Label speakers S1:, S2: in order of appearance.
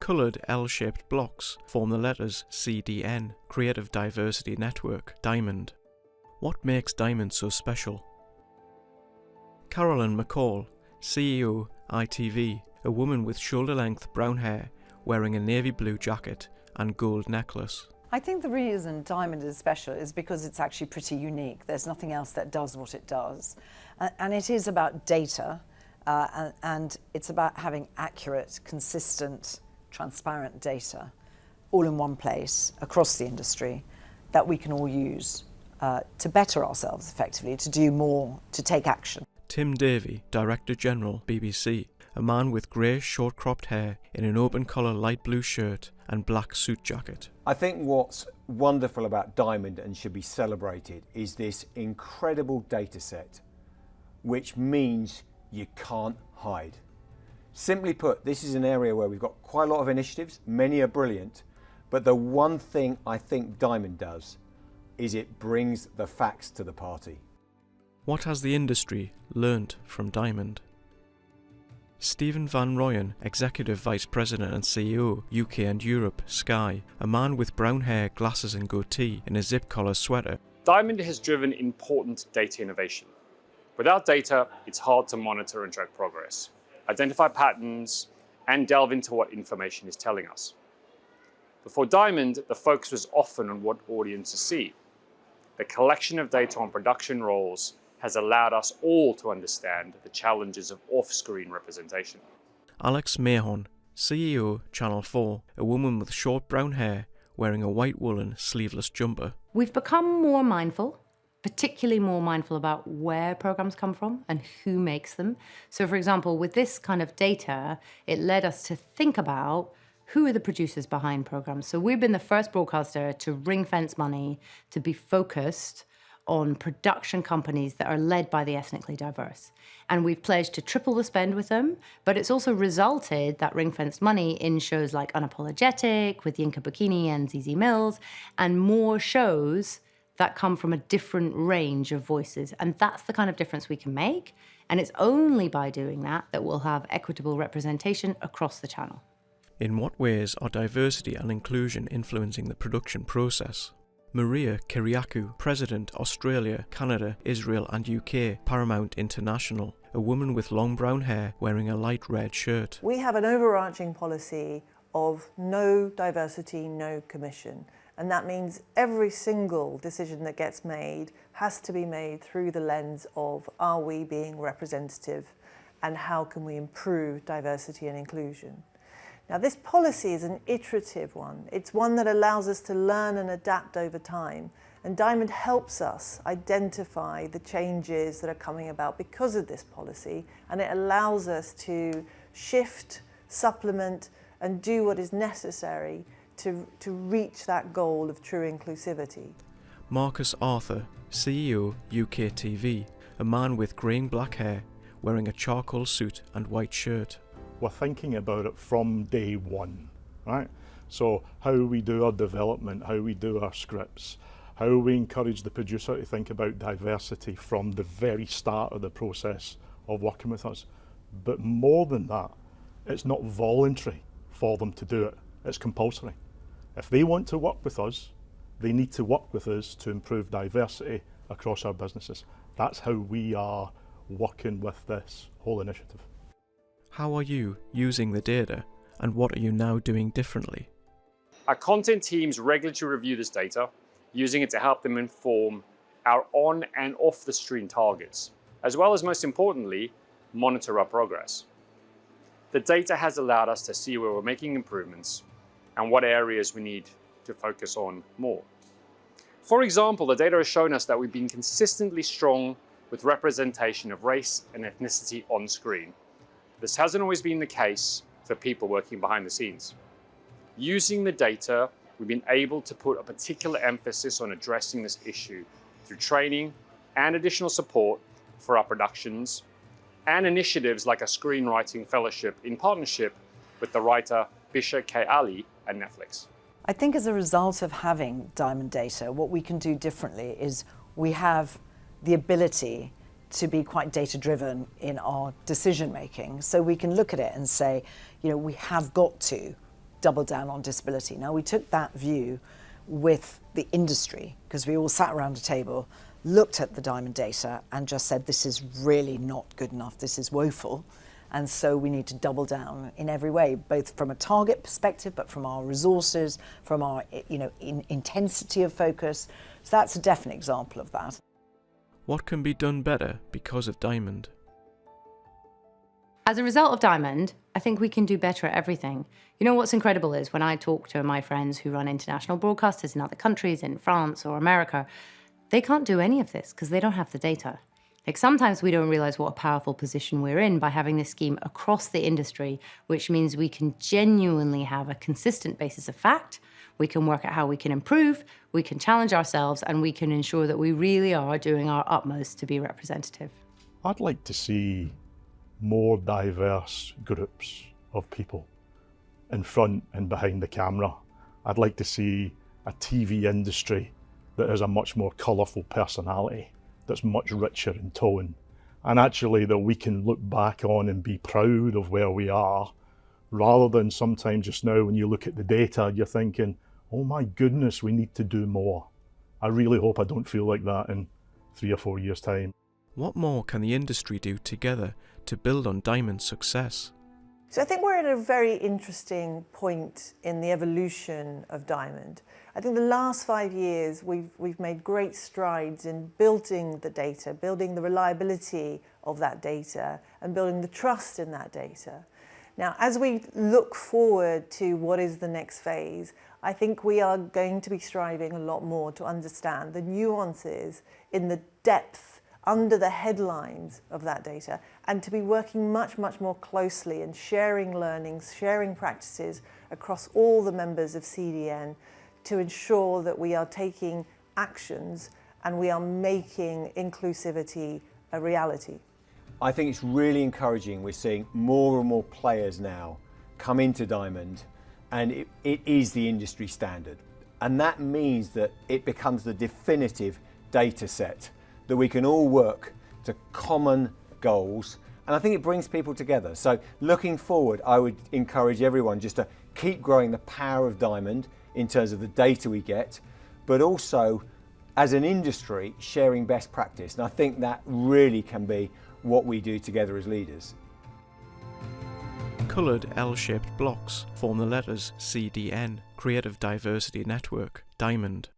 S1: coloured L-shaped blocks form the letters CDN, Creative Diversity Network, Diamond. What makes Diamond so special? Carolyn McCall, CEO, ITV, a woman with shoulder-length brown hair, wearing a navy blue jacket and gold necklace.
S2: I think the reason Diamond is special is because it's actually pretty unique. There's nothing else that does what it does. And it is about data, and it's about having accurate, consistent, transparent data all in one place across the industry that we can all use to better ourselves effectively, to do more, to take action.
S1: Tim Davey, Director General, BBC, a man with grey short-cropped hair in an open-collar light blue shirt and black suit jacket.
S3: I think what's wonderful about Diamond and should be celebrated is this incredible data set, which means you can't hide. Simply put, this is an area where we've got quite a lot of initiatives, many are brilliant, but the one thing I think Diamond does is it brings the facts to the party.
S1: What has the industry learnt from Diamond? Stephen Van Rooyen, Executive Vice President and CEO, UK and Europe, Sky, a man with brown hair, glasses and goatee in a zip-collar sweater.
S4: Diamond has driven important data innovation. Without data, it's hard to monitor and track progress, identify patterns, and delve into what information is telling us. Before Diamond, the focus was often on what audiences see. The collection of data on production roles has allowed us all to understand the challenges of off-screen representation.
S1: Alex Mahon, CEO, Channel 4, a woman with short brown hair wearing a white woolen sleeveless jumper.
S5: We've become more mindful, particularly more mindful about where programs come from and who makes them. So for example, with this kind of data, it led us to think about who are the producers behind programs. So we've been the first broadcaster to ring-fence money to be focused on production companies that are led by the ethnically diverse. And we've pledged to triple the spend with them, but it's also resulted, that ring-fenced money, in shows like Unapologetic, with Yinka Bikini and Zizi Mills, and more shows that come from a different range of voices. And that's the kind of difference we can make. And it's only by doing that that we'll have equitable representation across the channel.
S1: In what ways are diversity and inclusion influencing the production process? Maria Kiriakou, President, Australia, Canada, Israel and UK, Paramount International, a woman with long brown hair wearing a light red shirt.
S6: We have an overarching policy of no diversity, no commission. And that means every single decision that gets made has to be made through the lens of, are we being representative and how can we improve diversity and inclusion? Now, this policy is an iterative one. It's one that allows us to learn and adapt over time. And Diamond helps us identify the changes that are coming about because of this policy. And it allows us to shift, supplement, and do what is necessary to reach that goal of true inclusivity.
S1: Marcus Arthur, CEO, UKTV, a man with greying black hair, wearing a charcoal suit and white shirt.
S7: We're thinking about it from day one, right? So how we do our development, how we do our scripts, how we encourage the producer to think about diversity from the very start of the process of working with us. But more than that, it's not voluntary for them to do it, it's compulsory. If they want to work with us, they need to work with us to improve diversity across our businesses. That's how we are working with this whole initiative.
S1: How are you using the data, and what are you now doing differently?
S4: Our content teams regularly review this data, using it to help them inform our on and off the screen targets, as well as, most importantly, monitor our progress. The data has allowed us to see where we're making improvements and what areas we need to focus on more. For example, the data has shown us that we've been consistently strong with representation of race and ethnicity on screen. This hasn't always been the case for people working behind the scenes. Using the data, we've been able to put a particular emphasis on addressing this issue through training and additional support for our productions and initiatives like a screenwriting fellowship in partnership with the writer Bisha K. Ali and Netflix.
S2: I think as a result of having Diamond data, what we can do differently is we have the ability to be quite data-driven in our decision-making. So we can look at it and say, you know, we have got to double down on disability. Now, we took that view with the industry because we all sat around a table, looked at the diamond data and just said, this is really not good enough, this is woeful. And so we need to double down in every way, both from a target perspective, but from our resources, from our intensity of focus. So that's a definite example of that.
S1: What can be done better because of Diamond?
S5: As a result of Diamond, I think we can do better at everything. You know what's incredible is when I talk to my friends who run international broadcasters in other countries, in France or America, they can't do any of this because they don't have the data. Like sometimes we don't realize what a powerful position we're in by having this scheme across the industry, which means we can genuinely have a consistent basis of fact. We can work out how we can improve, we can challenge ourselves, and we can ensure that we really are doing our utmost to be representative.
S7: I'd like to see more diverse groups of people in front and behind the camera. I'd like to see a TV industry that has a much more colourful personality, that's much richer in tone, and actually that we can look back on and be proud of where we are, rather than sometimes just now when you look at the data, you're thinking, oh my goodness, we need to do more. I really hope I don't feel like that in 3 or 4 years' time.
S1: What more can the industry do together to build on Diamond's success?
S6: So I think we're at a very interesting point in the evolution of Diamond. I think the last 5 years we've made great strides in building the data, building the reliability of that data and building the trust in that data. Now, as we look forward to what is the next phase, I think we are going to be striving a lot more to understand the nuances in the depth under the headlines of that data, and to be working much, much more closely and sharing learnings, sharing practices across all the members of CDN to ensure that we are taking actions and we are making inclusivity a reality.
S3: I think it's really encouraging. We're seeing more and more players now come into Diamond, and it is the industry standard. And that means that it becomes the definitive data set that we can all work to common goals. And I think it brings people together. So looking forward, I would encourage everyone just to keep growing the power of Diamond in terms of the data we get, but also as an industry sharing best practice. And I think that really can be what we do together as leaders.
S1: Coloured L-shaped blocks form the letters CDN, Creative Diversity Network, Diamond.